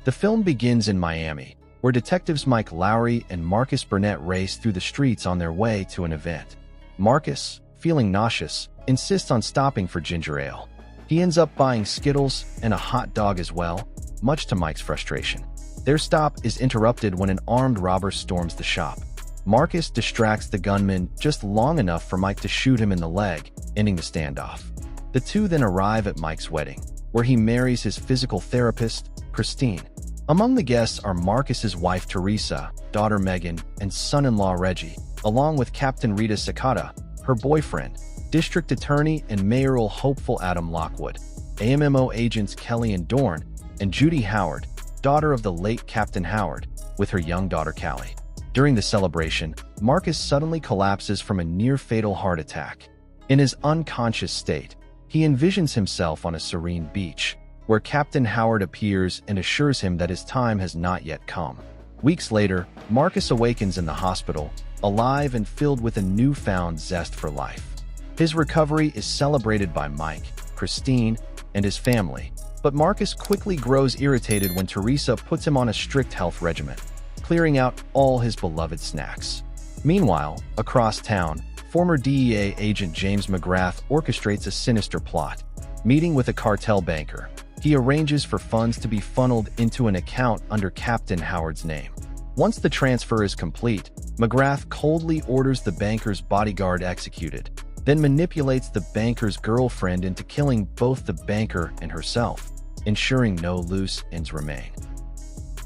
The film begins in Miami, where detectives Mike Lowry and Marcus Burnett race through the streets on their way to an event. Marcus, feeling nauseous, insists on stopping for ginger ale. He ends up buying Skittles and a hot dog as well, much to Mike's frustration. Their stop is interrupted when an armed robber storms the shop. Marcus distracts the gunman just long enough for Mike to shoot him in the leg, ending the standoff. The two then arrive at Mike's wedding, where he marries his physical therapist, Christine. Among the guests are Marcus's wife Teresa, daughter Megan, and son-in-law Reggie, along with Captain Rita Sakata, her boyfriend, District Attorney and mayoral hopeful Adam Lockwood, AMMO agents Kelly and Dorn, and Judy Howard, daughter of the late Captain Howard, with her young daughter Callie. During the celebration, Marcus suddenly collapses from a near-fatal heart attack. In his unconscious state, he envisions himself on a serene beach, where Captain Howard appears and assures him that his time has not yet come. Weeks later, Marcus awakens in the hospital, alive and filled with a newfound zest for life. His recovery is celebrated by Mike, Christine, and his family, but Marcus quickly grows irritated when Teresa puts him on a strict health regimen, clearing out all his beloved snacks. Meanwhile, across town, former DEA agent James McGrath orchestrates a sinister plot. Meeting with a cartel banker, he arranges for funds to be funneled into an account under Captain Howard's name. Once the transfer is complete, McGrath coldly orders the banker's bodyguard executed, then manipulates the banker's girlfriend into killing both the banker and herself, ensuring no loose ends remain.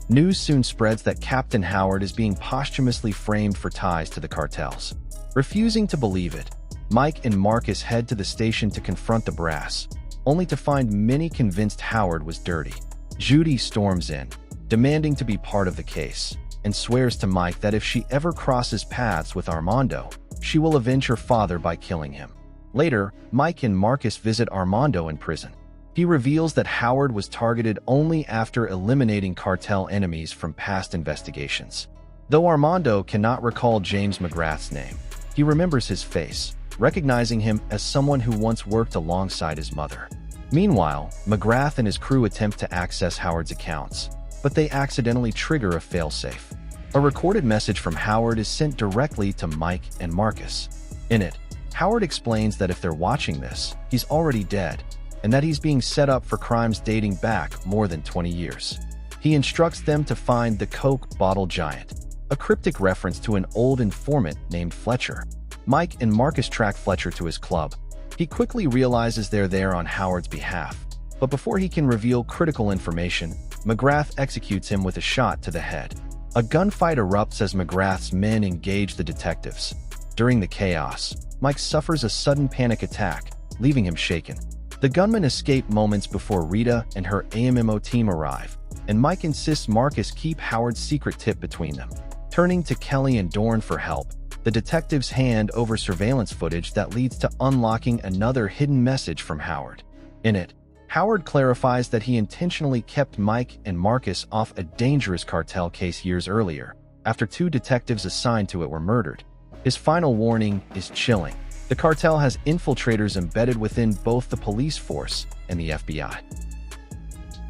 News soon spreads that Captain Howard is being posthumously framed for ties to the cartels. Refusing to believe it, Mike and Marcus head to the station to confront the brass, only to find many convinced Howard was dirty. Judy storms in, demanding to be part of the case, and swears to Mike that if she ever crosses paths with Armando, she will avenge her father by killing him. Later, Mike and Marcus visit Armando in prison. He reveals that Howard was targeted only after eliminating cartel enemies from past investigations. Though Armando cannot recall James McGrath's name, he remembers his face, recognizing him as someone who once worked alongside his mother. Meanwhile, McGrath and his crew attempt to access Howard's accounts, but they accidentally trigger a failsafe. A recorded message from Howard is sent directly to Mike and Marcus. In it, Howard explains that if they're watching this, he's already dead, and that he's being set up for crimes dating back more than 20 years. He instructs them to find the Coke bottle giant, a cryptic reference to an old informant named Fletcher. Mike and Marcus track Fletcher to his club. He quickly realizes they're there on Howard's behalf, but before he can reveal critical information, McGrath executes him with a shot to the head. A gunfight erupts as McGrath's men engage the detectives. During the chaos, Mike suffers a sudden panic attack, leaving him shaken. The gunmen escape moments before Rita and her AMMO team arrive, and Mike insists Marcus keep Howard's secret tip between them. Turning to Kelly and Dorn for help, the detectives hand over surveillance footage that leads to unlocking another hidden message from Howard. In it, Howard clarifies that he intentionally kept Mike and Marcus off a dangerous cartel case years earlier, after two detectives assigned to it were murdered. His final warning is chilling. The cartel has infiltrators embedded within both the police force and the FBI.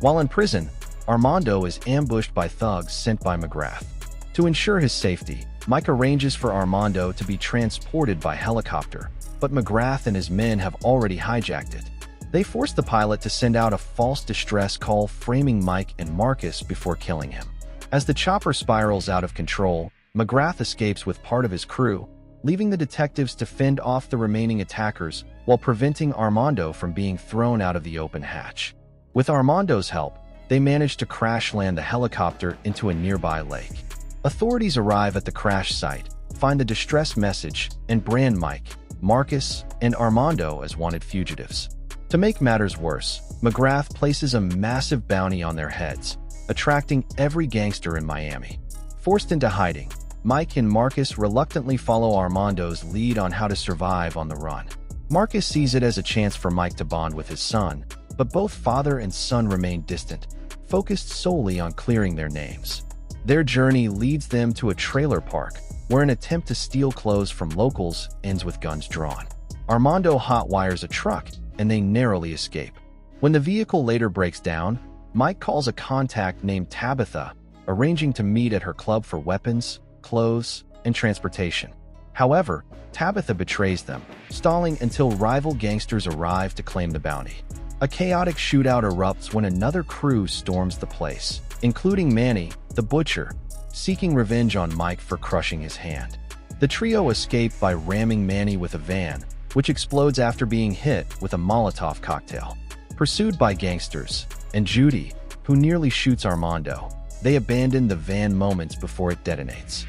While in prison, Armando is ambushed by thugs sent by McGrath. To ensure his safety, Mike arranges for Armando to be transported by helicopter, but McGrath and his men have already hijacked it. They force the pilot to send out a false distress call framing Mike and Marcus before killing him. As the chopper spirals out of control, McGrath escapes with part of his crew, leaving the detectives to fend off the remaining attackers while preventing Armando from being thrown out of the open hatch. With Armando's help, they manage to crash land the helicopter into a nearby lake. Authorities arrive at the crash site, find the distress message, and brand Mike, Marcus, and Armando as wanted fugitives. To make matters worse, McGrath places a massive bounty on their heads, attracting every gangster in Miami. Forced into hiding, Mike and Marcus reluctantly follow Armando's lead on how to survive on the run. Marcus sees it as a chance for Mike to bond with his son, but both father and son remain distant, focused solely on clearing their names. Their journey leads them to a trailer park, where an attempt to steal clothes from locals ends with guns drawn. Armando hotwires a truck, and they narrowly escape. When the vehicle later breaks down, Mike calls a contact named Tabitha, arranging to meet at her club for weapons, clothes, and transportation. However, Tabitha betrays them, stalling until rival gangsters arrive to claim the bounty. A chaotic shootout erupts when another crew storms the place, including Manny, the butcher, seeking revenge on Mike for crushing his hand. The trio escape by ramming Manny with a van, which explodes after being hit with a Molotov cocktail. Pursued by gangsters, and Judy, who nearly shoots Armando, they abandon the van moments before it detonates.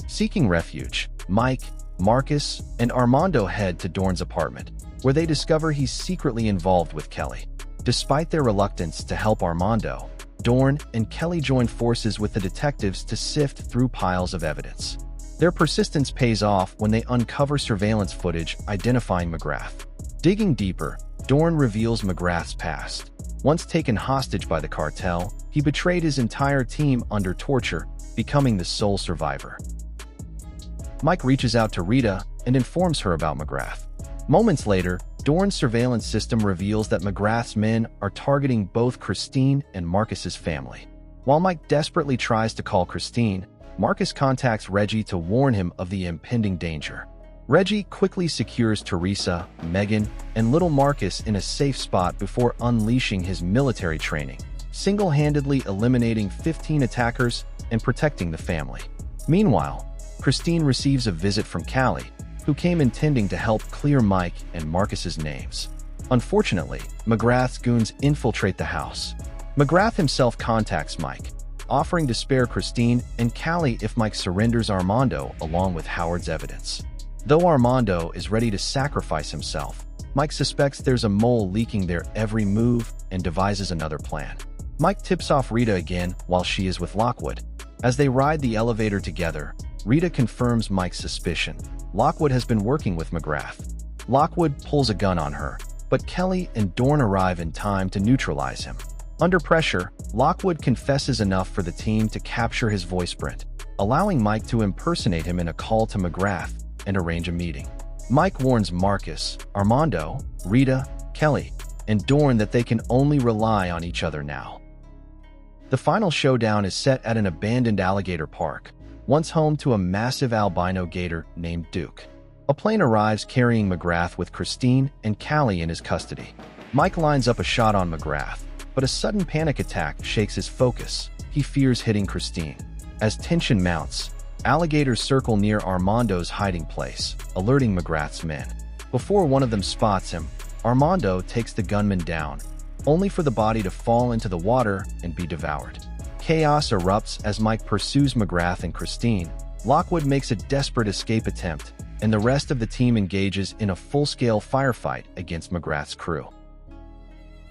Seeking refuge, Mike, Marcus, and Armando head to Dorn's apartment, where they discover he's secretly involved with Kelly. Despite their reluctance to help Armando, Dorn and Kelly join forces with the detectives to sift through piles of evidence. Their persistence pays off when they uncover surveillance footage identifying McGrath. Digging deeper, Dorn reveals McGrath's past. Once taken hostage by the cartel, he betrayed his entire team under torture, becoming the sole survivor. Mike reaches out to Rita and informs her about McGrath. Moments later, Dorn's surveillance system reveals that McGrath's men are targeting both Christine and Marcus's family. While Mike desperately tries to call Christine, Marcus contacts Reggie to warn him of the impending danger. Reggie quickly secures Teresa, Megan, and little Marcus in a safe spot before unleashing his military training, single-handedly eliminating 15 attackers and protecting the family. Meanwhile, Christine receives a visit from Callie, who came intending to help clear Mike and Marcus's names. Unfortunately, McGrath's goons infiltrate the house. McGrath himself contacts Mike, offering to spare Christine and Callie if Mike surrenders Armando along with Howard's evidence. Though Armando is ready to sacrifice himself, Mike suspects there's a mole leaking their every move and devises another plan. Mike tips off Rita again while she is with Lockwood. As they ride the elevator together, Rita confirms Mike's suspicion. Lockwood has been working with McGrath. Lockwood pulls a gun on her, but Kelly and Dorn arrive in time to neutralize him. Under pressure, Lockwood confesses enough for the team to capture his voice print, allowing Mike to impersonate him in a call to McGrath and arrange a meeting. Mike warns Marcus, Armando, Rita, Kelly, and Dorn that they can only rely on each other now. The final showdown is set at an abandoned alligator park, once home to a massive albino gator named Duke. A plane arrives carrying McGrath with Christine and Callie in his custody. Mike lines up a shot on McGrath, but a sudden panic attack shakes his focus. He fears hitting Christine. As tension mounts, alligators circle near Armando's hiding place, alerting McGrath's men. Before one of them spots him, Armando takes the gunman down, only for the body to fall into the water and be devoured. Chaos erupts as Mike pursues McGrath and Christine. Lockwood makes a desperate escape attempt, and the rest of the team engages in a full-scale firefight against McGrath's crew.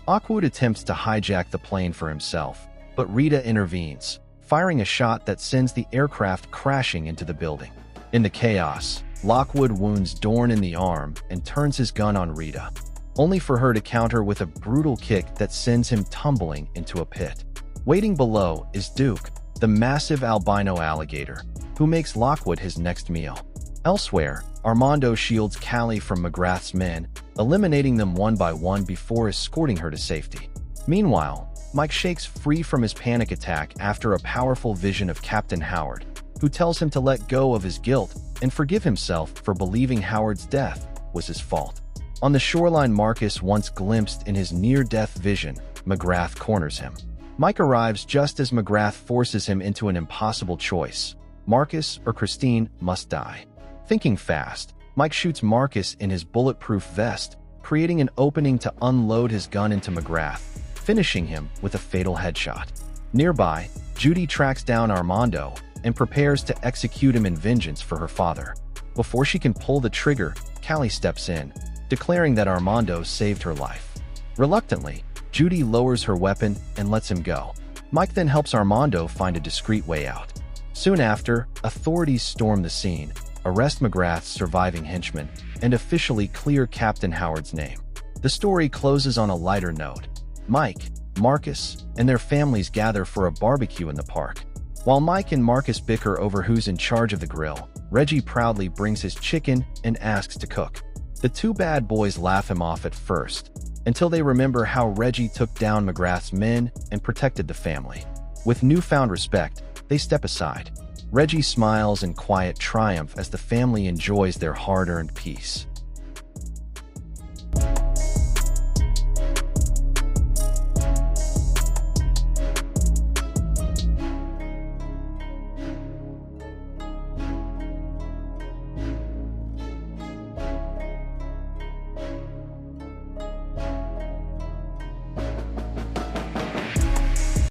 Lockwood attempts to hijack the plane for himself, but Rita intervenes, firing a shot that sends the aircraft crashing into the building. In the chaos, Lockwood wounds Dorn in the arm and turns his gun on Rita, only for her to counter with a brutal kick that sends him tumbling into a pit. Waiting below is Duke, the massive albino alligator, who makes Lockwood his next meal. Elsewhere, Armando shields Callie from McGrath's men, eliminating them one by one before escorting her to safety. Meanwhile, Mike shakes free from his panic attack after a powerful vision of Captain Howard, who tells him to let go of his guilt and forgive himself for believing Howard's death was his fault. On the shoreline Marcus once glimpsed in his near-death vision, McGrath corners him. Mike arrives just as McGrath forces him into an impossible choice. Marcus or Christine must die. Thinking fast, Mike shoots Marcus in his bulletproof vest, creating an opening to unload his gun into McGrath, finishing him with a fatal headshot. Nearby, Judy tracks down Armando and prepares to execute him in vengeance for her father. Before she can pull the trigger, Callie steps in, declaring that Armando saved her life. Reluctantly, Judy lowers her weapon and lets him go. Mike then helps Armando find a discreet way out. Soon after, authorities storm the scene, arrest McGrath's surviving henchmen, and officially clear Captain Howard's name. The story closes on a lighter note. Mike, Marcus, and their families gather for a barbecue in the park. While Mike and Marcus bicker over who's in charge of the grill, Reggie proudly brings his chicken and asks to cook. The two bad boys laugh him off at first, until they remember how Reggie took down McGrath's men and protected the family. With newfound respect, they step aside. Reggie smiles in quiet triumph as the family enjoys their hard-earned peace.